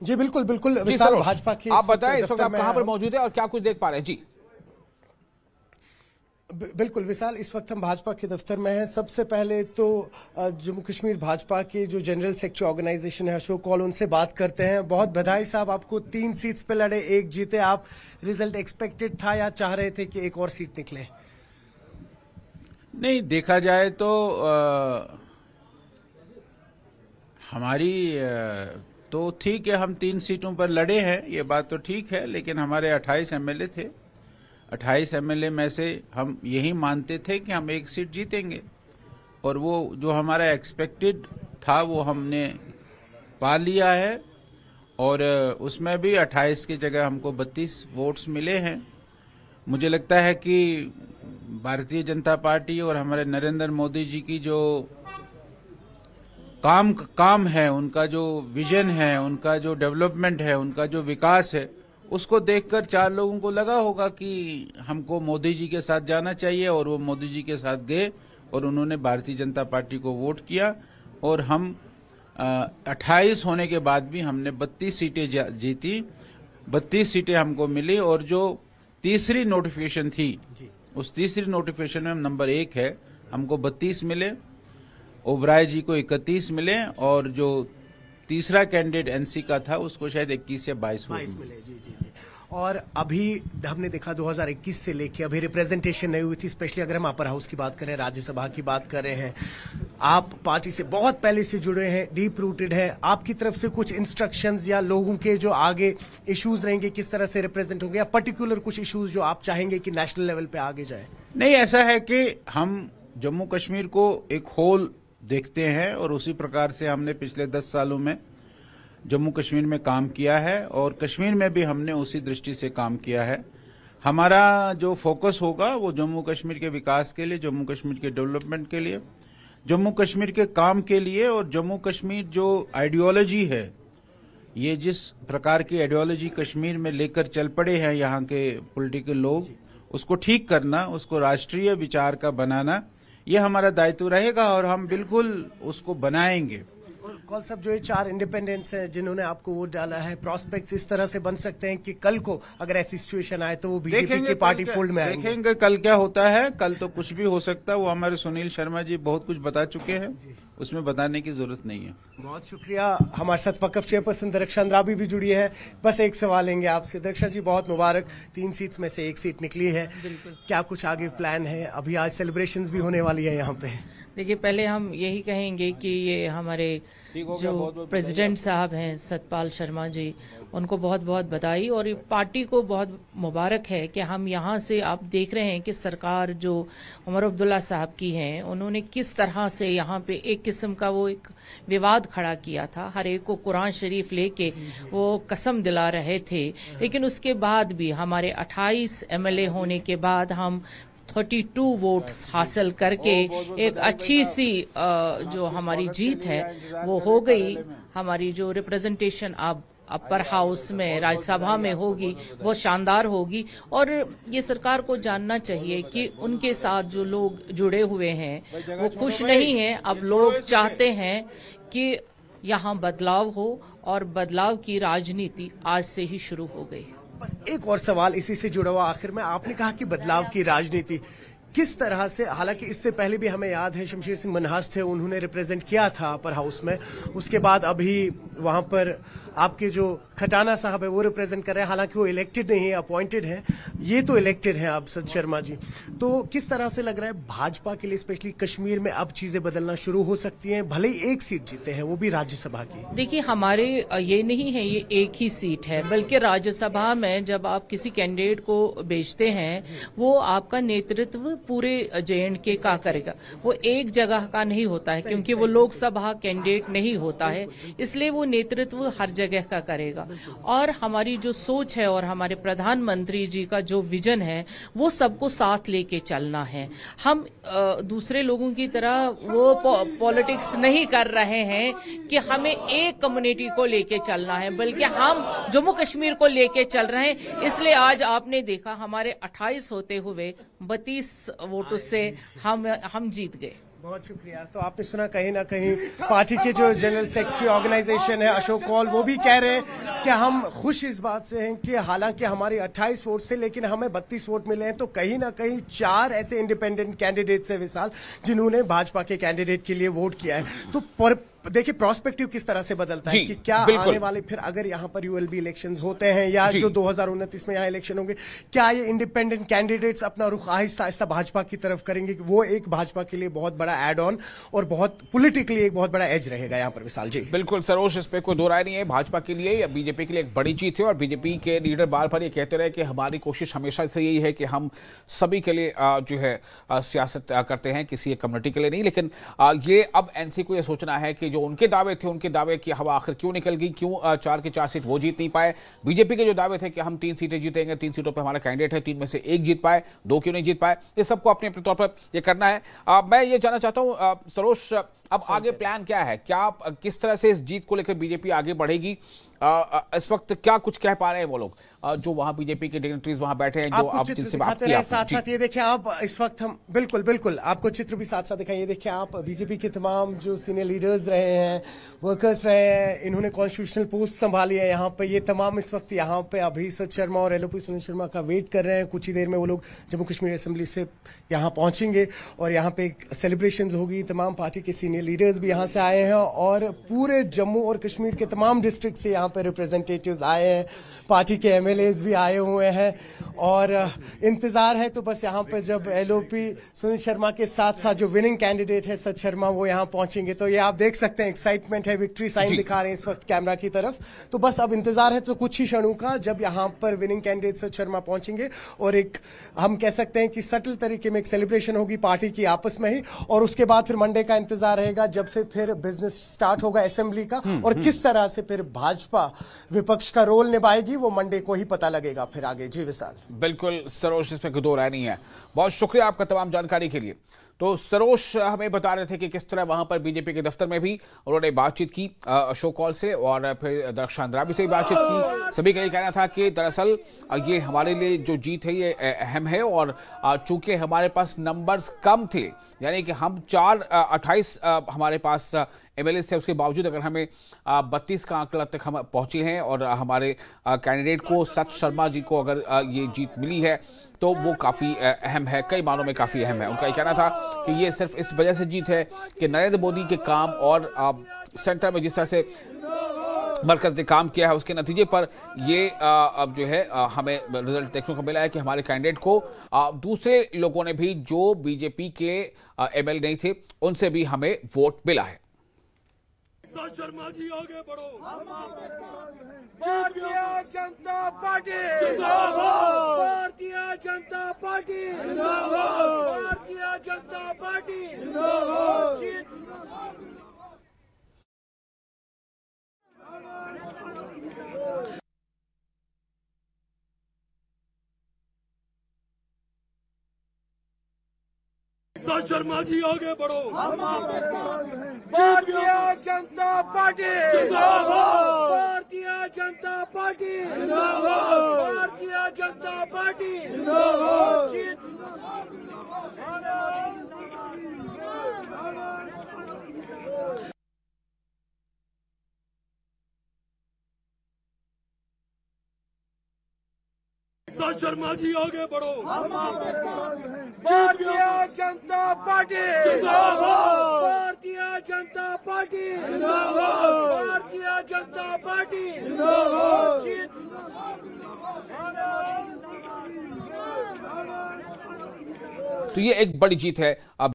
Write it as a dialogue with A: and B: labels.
A: जी बिल्कुल बिल्कुल विशाल, भाजपा के
B: आप बताएं इस वक्त आप कहां पर मौजूद हैं और क्या कुछ देख पा रहे हैं? जी
A: बिल्कुल विशाल, इस वक्त हम भाजपा के दफ्तर में हैं। सबसे पहले तो जम्मू कश्मीर भाजपा के जो जनरल सेक्रेटरी ऑर्गेनाइजेशन है अशोक कौल, उनसे बात करते हैं। बहुत बधाई साहब, आपको 3 सीट्स पे लड़े, 1 जीते आप। रिजल्ट एक्सपेक्टेड था या चाह रहे थे कि एक और सीट निकले?
C: नहीं, देखा जाए तो हमारी तो ठीक है, हम 3 सीटों पर लड़े हैं, ये बात तो ठीक है, लेकिन हमारे 28 एमएलए थे। 28 एमएलए में से हम यही मानते थे कि हम 1 सीट जीतेंगे, और वो जो हमारा एक्सपेक्टेड था वो हमने पा लिया है। और उसमें भी 28 की जगह हमको 32 वोट्स मिले हैं। मुझे लगता है कि भारतीय जनता पार्टी और हमारे नरेंद्र मोदी जी की जो काम है, उनका जो विजन है, उनका जो डेवलपमेंट है, उनका जो विकास है, उसको देखकर 4 लोगों को लगा होगा कि हमको मोदी जी के साथ जाना चाहिए, और वो मोदी जी के साथ गए और उन्होंने भारतीय जनता पार्टी को वोट किया। और हम 28 होने के बाद भी हमने 32 सीटें जीती, 32 सीटें हमको मिली। और जो तीसरी नोटिफिकेशन थी, उस तीसरी नोटिफिकेशन में नंबर 1 है, हमको 32 मिले, ओबराय जी को 31 मिले, और जो तीसरा कैंडिडेट एनसी का था उसको शायद 21 या 22
A: मिले। जी जी जी। और अभी हमने देखा 2021 से लेके अभी रिप्रेजेंटेशन नहीं हुई थी, स्पेशली अगर हम अपर हाउस की बात करें, राज्यसभा की बात कर रहे हैं। आप पार्टी से बहुत पहले से जुड़े हैं, डीप रूटेड है। आपकी तरफ से कुछ इंस्ट्रक्शंस या लोगों के जो आगे इश्यूज रहेंगे किस तरह से रिप्रेजेंट होंगे, या पर्टिकुलर कुछ इश्यूज जो आप चाहेंगे कि नेशनल लेवल पे आगे जाए?
C: नहीं, ऐसा है कि हम जम्मू कश्मीर को एक होल देखते हैं, और उसी प्रकार से हमने पिछले 10 सालों में जम्मू कश्मीर में काम किया है, और कश्मीर में भी हमने उसी दृष्टि से काम किया है। हमारा जो फोकस होगा वो जम्मू कश्मीर के विकास के लिए, जम्मू कश्मीर के डेवलपमेंट के लिए, जम्मू कश्मीर के काम के लिए। और जम्मू कश्मीर जो आइडियोलॉजी है, ये जिस प्रकार की आइडियोलॉजी कश्मीर में लेकर चल पड़े हैं यहाँ के पॉलिटिकल लोग, उसको ठीक करना, उसको राष्ट्रीय विचार का बनाना, ये हमारा दायित्व रहेगा, और हम बिल्कुल उसको बनाएंगे।
A: कौल साहब, जो ये 4 इंडिपेंडेंट्स हैं जिन्होंने आपको वोट डाला है, प्रोस्पेक्ट्स इस तरह से बन सकते हैं कि कल को अगर ऐसी सिचुएशन आए तो वो बीजेपी की पार्टी फोल्ड में आएंगे?
C: देखेंगे कल क्या होता है, कल तो कुछ भी हो सकता है। वो हमारे सुनील शर्मा जी बहुत कुछ बता चुके हैं, उसमें बताने की जरूरत नहीं है।
A: बहुत शुक्रिया। हमारे साथ वक्फ चेयरपर्सन दरख्शां अंद्राबी भी जुड़ी है। बस एक सवाल लेंगे आपसे। दरख्शां जी, बहुत मुबारक, 3 सीट्स में से 1 सीट निकली है। क्या कुछ आगे प्लान है? अभी आज सेलिब्रेशंस भी होने वाली है यहाँ पे।
D: देखिए, पहले हम यही कहेंगे कि ये हमारे जो प्रेसिडेंट साहब हैं सतपाल शर्मा जी, उनको बहुत बहुत बधाई, और पार्टी को बहुत मुबारक है कि हम यहाँ से, आप देख रहे हैं कि सरकार जो उमर अब्दुल्ला साहब की है, उन्होंने किस तरह से यहाँ पे एक किस्म का वो एक विवाद खड़ा किया था। हर एक को कुरान शरीफ लेके वो कसम दिला रहे थे, लेकिन उसके बाद भी हमारे 28 एमएलए होने के बाद हम 32 वोट्स हासिल करके एक अच्छी सी जो हमारी जीत है वो हो गई। हमारी जो रिप्रेजेंटेशन अब अपर हाउस में, राज्यसभा में होगी, वो शानदार होगी। और ये सरकार को जानना चाहिए कि उनके साथ जो लोग जुड़े हुए हैं वो खुश नहीं हैं। अब लोग चाहते हैं कि यहाँ बदलाव हो, और बदलाव की राजनीति आज से ही शुरू हो गई।
A: बस एक और सवाल इसी से जुड़ा हुआ आखिर में, आपने कहा कि बदलाव की राजनीति किस तरह से, हालांकि इससे पहले भी हमें याद है शमशेर सिंह मनहास थे, उन्होंने रिप्रेजेंट किया था अपर हाउस में। उसके बाद अभी वहां पर आपके जो खटाना साहब है वो रिप्रेजेंट कर रहे हैं, हालांकि वो इलेक्टेड नहीं है, अपॉइंटेड हैं। ये तो इलेक्टेड हैं अब सत शर्मा जी। तो किस तरह से लग रहा है भाजपा के लिए, स्पेशली कश्मीर में अब चीजें बदलना शुरू हो सकती हैं? भले ही 1 सीट जीते हैं, वो भी राज्यसभा की।
D: देखिए, हमारे ये नहीं है ये 1 ही सीट है, बल्कि राज्यसभा में जब आप किसी कैंडिडेट को भेजते हैं, वो आपका नेतृत्व पूरे JNK का करेगा, वो एक जगह का नहीं होता है, क्योंकि वो लोकसभा कैंडिडेट नहीं होता है, इसलिए वो नेतृत्व हर जगह का करेगा। और हमारी जो सोच है और हमारे प्रधानमंत्री जी का जो विजन है, वो सबको साथ लेके चलना है। हम दूसरे लोगों की तरह वो पॉलिटिक्स नहीं कर रहे हैं कि हमें एक कम्युनिटी को लेके चलना है, बल्कि हम जम्मू कश्मीर को लेके चल रहे हैं। इसलिए आज आपने देखा हमारे 28 होते हुए 32 वोटों से हम जीत गए।
A: बहुत शुक्रिया। तो आपने सुना कहीं ना कहीं पार्टी के जो जनरल सेक्रेटरी ऑर्गेनाइजेशन है अशोक कौल, वो भी कह रहे हैं कि हम खुश इस बात से हैं कि हालांकि हमारे 28 वोट थे लेकिन हमें 32 वोट मिले हैं। तो कहीं ना कहीं 4 ऐसे इंडिपेंडेंट कैंडिडेट्स है विशाल जिन्होंने भाजपा के कैंडिडेट के लिए वोट किया है। तो देखिए प्रोस्पेक्टिव किस तरह से बदलता है कि क्या आने वाले फिर अगर यहाँ पर यूएलबी इलेक्शंस होते हैं या जो 2029 में यहाँ इलेक्शन होंगे, क्या ये इंडिपेंडेंट कैंडिडेट्स अपना रुख आहिस्ता आहिस्ता भाजपा की तरफ करेंगे? वो एक भाजपा के लिए बहुत बड़ा एड ऑन और बहुत पॉलिटिकली एक बहुत बड़ा एज रहेगा यहाँ पर विशाल जी।
B: बिल्कुल सरोज, इस पे कोई दो राय नहीं है। भाजपा के लिए या बीजेपी के लिए एक बड़ी जीत है और बीजेपी के लीडर बार बार ये कहते रहे कि हमारी कोशिश हमेशा से यही है कि हम सभी के लिए जो है सियासत करते हैं, किसी एक कम्युनिटी के लिए नहीं। लेकिन ये अब एनसी को ये सोचना है कि जो उनके दावे थे, उनके दावे की हवा आखिर क्यों निकल गई, क्यों 4 की 4 सीट वो जीत नहीं पाए। बीजेपी के जो दावे थे कि हम 3 सीटें जीतेंगे, 3 सीटों पर हमारा कैंडिडेट है, 3 में से 1 जीत पाए, 2 क्यों नहीं जीत पाए, ये सबको अपने अपने तौर पर ये करना है। मैं ये जानना चाहता हूं सरोज, अब आगे प्लान क्या है? क्या किस तरह से इस जीत को लेकर बीजेपी आगे बढ़ेगी? इस वक्त क्या कुछ कह पा रहे हैं वो लोग जो वहां बीजेपी के डिग्नेटरीज वहां बैठे हैं, जो आप जिनसे बात की?
A: साथ साथ ये देखिए आप इस वक्त हम बिल्कुल आपको चित्र भी साथ साथ दिखाइए। देखिए आप बीजेपी के तमाम जो सीनियर लीडर्स रहे हैं, वर्कर्स रहे हैं, इन्होंने कॉन्स्टिट्यूशनल पोस्ट संभाली है यहाँ पे। ये तमाम इस वक्त यहाँ पे अभी सत शर्मा और एलओपी सुनील शर्मा का वेट कर रहे हैं। कुछ ही देर में वो लोग जम्मू कश्मीर असेंबली से यहाँ पहुंचेंगे और यहाँ पे एक सेलिब्रेशन होगी। तमाम पार्टी के सीनियर लीडर्स भी यहाँ से आए हैं और पूरे जम्मू और कश्मीर के तमाम डिस्ट्रिक्ट से यहाँ पे रिप्रेजेंटेटिव्स आए हैं, पार्टी के एमएलएज भी आए हुए हैं और इंतजार है। तो बस यहाँ पे जब एलओपी सुनील शर्मा के साथ साथ जो विनिंग कैंडिडेट है सत शर्मा, वो यहाँ पहुंचेंगे तो ये आप देख सकते हैं एक्साइटमेंट है, विक्ट्री साइन दिखा रहे हैं इस वक्त कैमरा की तरफ। तो बस अब इंतजार है तो कुछ ही क्षणों का जब यहाँ पर विनिंग कैंडिडेट सत शर्मा पहुंचेंगे और एक हम कह सकते हैं कि सटल तरीके में एक सेलिब्रेशन होगी पार्टी की आपस में ही। और उसके बाद फिर मंडे का इंतजार रहेगा जब से फिर बिजनेस स्टार्ट होगा असेंबली का और किस तरह से फिर भाजपा विपक्ष का रोल निभाएगी वो मंडे को ही पता लगेगा फिर आगे। जी विशाल।
B: बिल्कुल सरोज, इसमें कोई दो राय नहीं है। बहुत शुक्रिया आपका तमाम जानकारी के लिए। तो सरोज हमें बता रहे थे कि किस तरह वहां पर बीजेपी के दफ्तर में भी उन्होंने बातचीत की अशोक कौल से और फिर दरख्शान अंद्राबी से भी बातचीत की। सभी का ये कहना था कि दरअसल ये हमारे लिए जो जीत है ये अहम है और चूंकि हमारे पास नंबर्स कम थे, यानी कि हम 28 हमारे पास एमएलए थे, उसके बावजूद अगर हमें 32 का आंकड़ा तक हम पहुंचे हैं और हमारे कैंडिडेट को सत शर्मा जी को अगर ये जीत मिली है तो वो काफ़ी अहम है, कई मानों में काफ़ी अहम है। उनका ये कहना था कि ये सिर्फ इस वजह से जीत है कि नरेंद्र मोदी के काम और सेंटर में जिस तरह से मरकज ने काम किया है उसके नतीजे पर ये अब जो है हमें रिजल्ट देखने को मिला है कि हमारे कैंडिडेट को दूसरे लोगों ने भी जो बीजेपी के एमएलए नहीं थे उनसे भी हमें वोट मिला है।
E: शर्मा जी आगे बढ़ो। भारतीय जनता पार्टी जिंदाबाद, भारतीय जनता पार्टी जिंदाबाद, भारतीय जनता पार्टी जिंदाबाद। शर्मा जी आगे बढ़ो। भारतीय जनता पार्टी जिंदाबाद, भारतीय जनता पार्टी जिंदाबाद, भारतीय जनता पार्टी जिंदाबाद। शर्मा जी आगे बढ़ो। भारतीय जनता पार्टी जिंदाबाद, भारतीय जनता पार्टी जिंदाबाद, भारतीय जनता पार्टी जिंदाबाद।
B: तो ये एक बड़ी जीत है। अब